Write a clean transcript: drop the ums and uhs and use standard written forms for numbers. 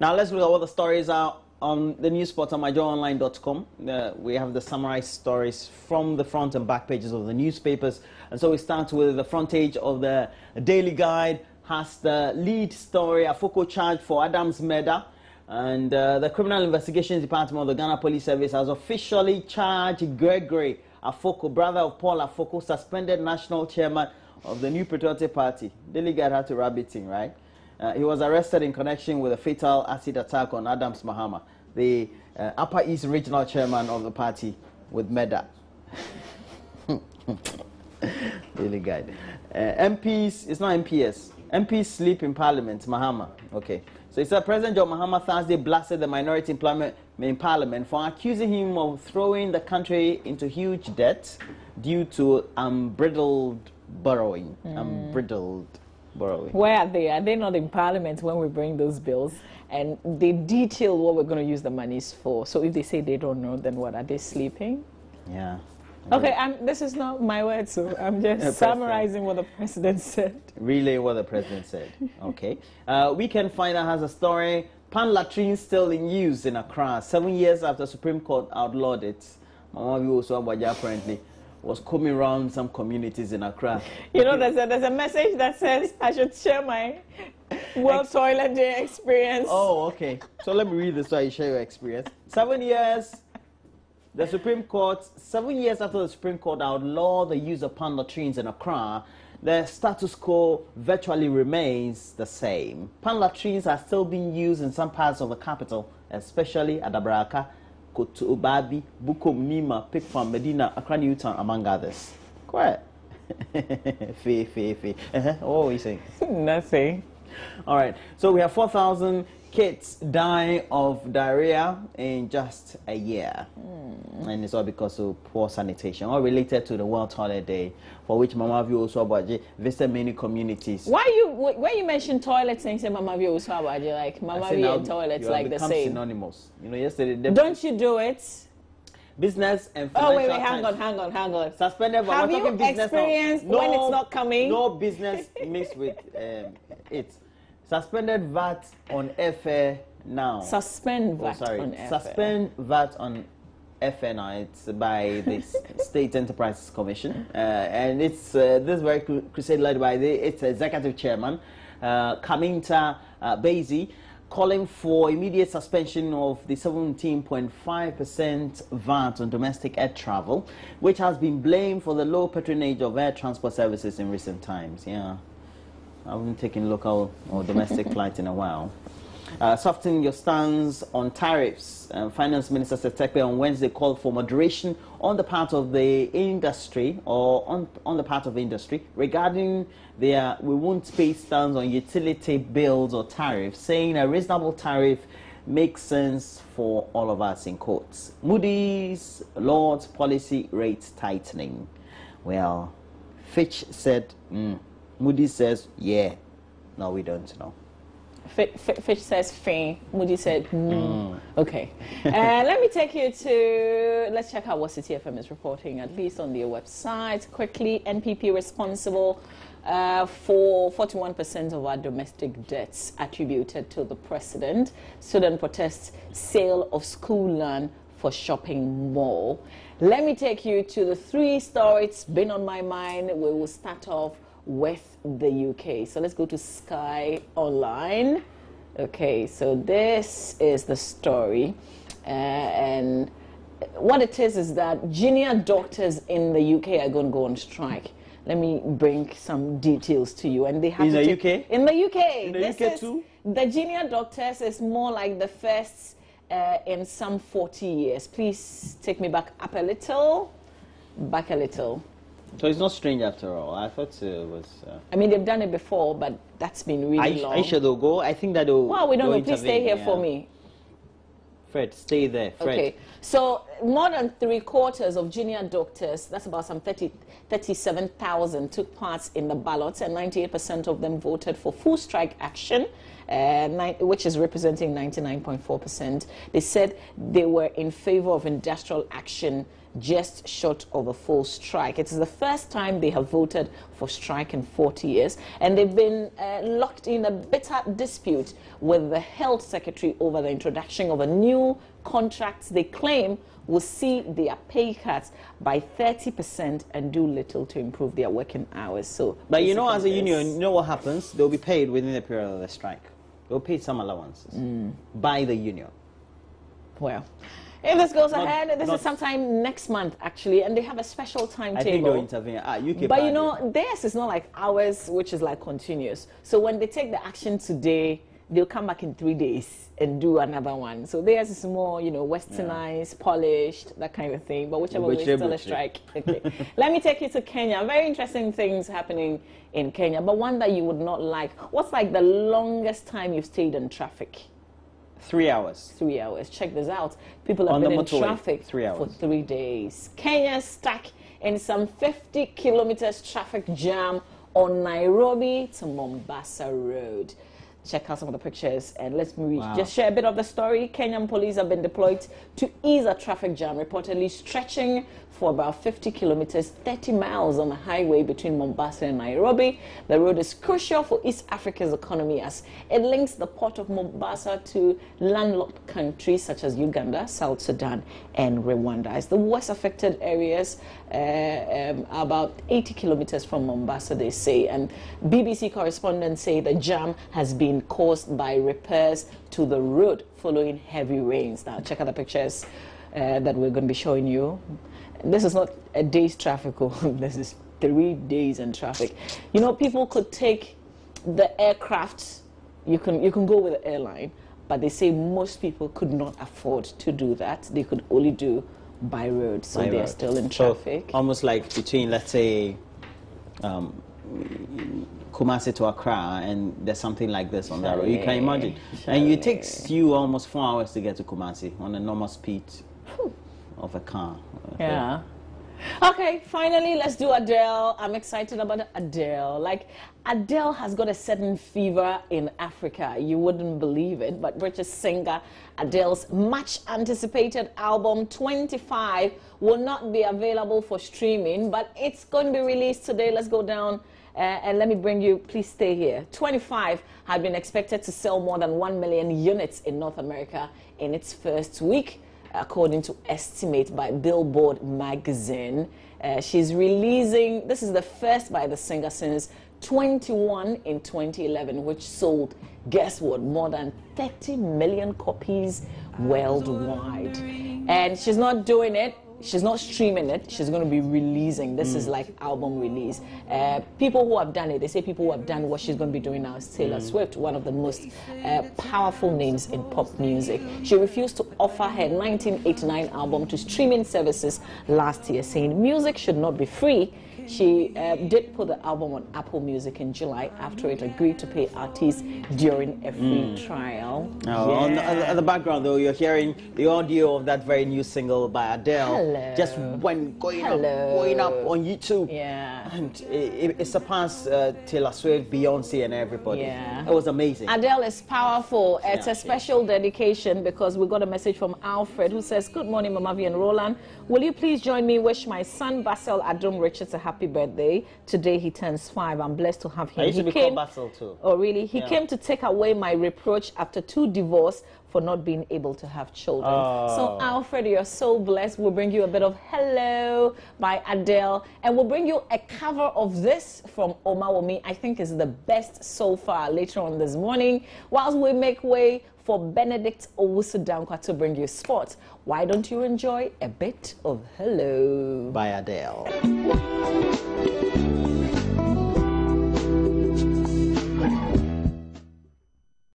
Now let's look at what the stories are on the news portal myjoyonline.com. We have the summarized stories from the front and back pages of the newspapers. And so we start with the front page of the Daily Guide. Has the lead story, Afoko charged for Adams murder. And the Criminal Investigations Department of the Ghana Police Service has officially charged Gregory Afoko, brother of Paul Afoko, suspended national chairman of the New Patriotic Party. Daily Guide had to rub it in, right? He was arrested in connection with a fatal acid attack on Adams Mahama, the Upper East Regional Chairman of the party, with murder. Daily Guide. MPs, it's not MPS. MPs sleep in Parliament, Mahama. Okay. So it said President John Mahama Thursday blasted the minority employment in Parliament for accusing him of throwing the country into huge debt due to unbridled borrowing. Unbridled borrowing. Where are they? Are they not in Parliament when we bring those bills? And they detail what we're going to use the monies for. So if they say they don't know, then what? Are they sleeping? Yeah. Okay, this is not my word, so I'm just summarizing what the president said. Relay what the president said. Okay. Weekend Finder has a story. Pan latrine still in use in Accra. 7 years after Supreme Court outlawed it. Mama also apparently was coming around some communities in Accra. You know, there's a message that says I should share my World Toilet Day experience. Oh, okay. So let me read this so you share your experience. 7 years. The Supreme Court, 7 years after the Supreme Court outlawed the use of pan latrines in Accra, the status quo virtually remains the same. Pan latrines are still being used in some parts of the capital, especially at Abraka, Kotu Ubabi, Bukom, Nima, Pikfam, Medina, Accra Newtown, among others. Quiet. Fee. What are you saying? Nothing. All right. So we have 4,000 kids dying of diarrhea in just a year. And it's all because of poor sanitation, all related to the World Toilet Day, for which Mama View also visited many communities. When you mention toilets and say Mama View also like Mama View and toilets like the same? Synonymous. You know, yesterday. Don't you do it? Business and financial. Oh wait, hang on. Suspended. But have we're you talking business experienced now. when it's not coming? No business mixed with it. Suspended VAT on airfare now. Suspend VAT on airfare. Suspend VAT on airfare now. It's by the State Enterprises Commission. And it's this very crusade led by its executive chairman, Kaminta Basie, calling for immediate suspension of the 17.5% VAT on domestic air travel, which has been blamed for the low patronage of air transport services in recent times. Yeah. I haven't taken local or domestic flights in a while. Softening your stance on tariffs. Finance Minister Setekpe on Wednesday called for moderation on the part of the industry, or on the part of the industry, regarding their "we won't pay" stance on utility bills or tariffs, saying a reasonable tariff makes sense for all of us, in quotes. Moody's Lord's policy rate tightening. Well, Fitch said, Moody's says, yeah. No, we don't know. Fitch says, fin. Moody said, Okay. Let me take you to, let's check out what City FM is reporting, at least on their website. Quickly, NPP responsible for 41% of our domestic debts attributed to the president. Student protests sale of school land for shopping mall. Let me take you to the three stories been on my mind. We will start off with the UK. So let's go to Sky Online. Okay, so this is the story. And what it is that junior doctors in the UK are going to go on strike. Let me bring some details to you. And they have in the UK? In the UK. In the UK too? The junior doctors is more like the first in some 40 years. Please take me back up a little. Back a little. So it's not strange after all. I thought it was... I mean, they've done it before, but that's been really long. Are you sure they'll go? I think that they'll... Well, we don't know. Please stay here for me. Fred, stay there. Fred. Okay. So more than 3/4 of junior doctors, that's about some 37,000, took part in the ballots, and 98% of them voted for full strike action, which is representing 99.4%. They said they were in favor of industrial action just short of a full strike. It is the first time they have voted for strike in 40 years, and they've been locked in a bitter dispute with the health secretary over the introduction of a new contract they claim will see their pay cuts by 30% and do little to improve their working hours. So, but you know, as a union, you know what happens? They'll be paid within the period of the strike. They'll pay some allowances by the union. Well, if this goes ahead, this is sometime next month, actually, and they have a special timetable. I think they'll intervene. UK but you know, theirs is not like ours, which is like continuous. So when they take the action today, they'll come back in 3 days and do another one. So theirs is more, you know, westernized, polished, that kind of thing. But whichever way, it's still a strike. Okay. Let me take you to Kenya. Very interesting things happening in Kenya, but one that you would not like. What's like the longest time you've stayed in traffic? 3 hours. 3 hours. Check this out. People have been in traffic 3 hours. for 3 days. Kenya stuck in some 50 kilometers traffic jam on Nairobi to Mombasa Road. Check out some of the pictures and let's just share a bit of the story. Kenyan police have been deployed to ease a traffic jam, reportedly stretching for about 50 kilometers, 30 miles on the highway between Mombasa and Nairobi. The road is crucial for East Africa's economy as it links the port of Mombasa to landlocked countries such as Uganda, South Sudan, and Rwanda. It's the worst affected areas, about 80 kilometers from Mombasa, they say. And BBC correspondents say the jam has been caused by repairs to the road following heavy rains. Now, check out the pictures that we're going to be showing you. This is not a day's traffic, this is 3 days in traffic. You know, people could take the aircraft, you can go with the airline, but they say most people could not afford to do that. They could only do by road, so they're still in traffic. So almost like between, let's say, Kumasi to Accra, and there's something like this on that road. You can imagine. And it takes you almost 4 hours to get to Kumasi on a normal speed of a car. Yeah. Okay, finally, let's do Adele. I'm excited about Adele. Like, Adele has got a certain fever in Africa. You wouldn't believe it, but British singer Adele's much anticipated album 25 will not be available for streaming, but it's going to be released today. Let's go down and let me bring you, please stay here. 25 had been expected to sell more than 1 million units in North America in its first week, according to estimate by Billboard magazine. She's releasing, this is the first by the singer since 21 in 2011, which sold, guess what, more than 30 million copies worldwide. And she's not doing it, she's not streaming it, she's going to be releasing. This is like album release. People who have done it, they say people who have done what she's going to be doing now is Taylor Swift, one of the most powerful names in pop music. She refused to offer her 1989 album to streaming services last year, saying music should not be free. She did put the album on Apple Music in July after it agreed to pay artists during a free trial. On the background, though, you're hearing the audio of that very new single by Adele. Just went going up on YouTube. Yeah. And it surpassed Taylor Swift, Beyonce, and everybody. Yeah. It was amazing. Adele is powerful. It's a special dedication because we got a message from Alfred who says, "Good morning, Mama V and Roland. Will you please join me wish my son Basil Adom Richards a happy birthday. Today he turns 5. I'm blessed to have him." I used to be called Basil too. Oh, really? He came to take away my reproach after 2 divorces for not being able to have children. So, Alfred, you're so blessed. We'll bring you a bit of Hello by Adele, and we'll bring you a cover of this from Omawomi. I think is the best so far later on this morning, whilst we make way for Benedict Owusu-Dankwa to bring you sports. Why don't you enjoy a bit of Hello by Adele?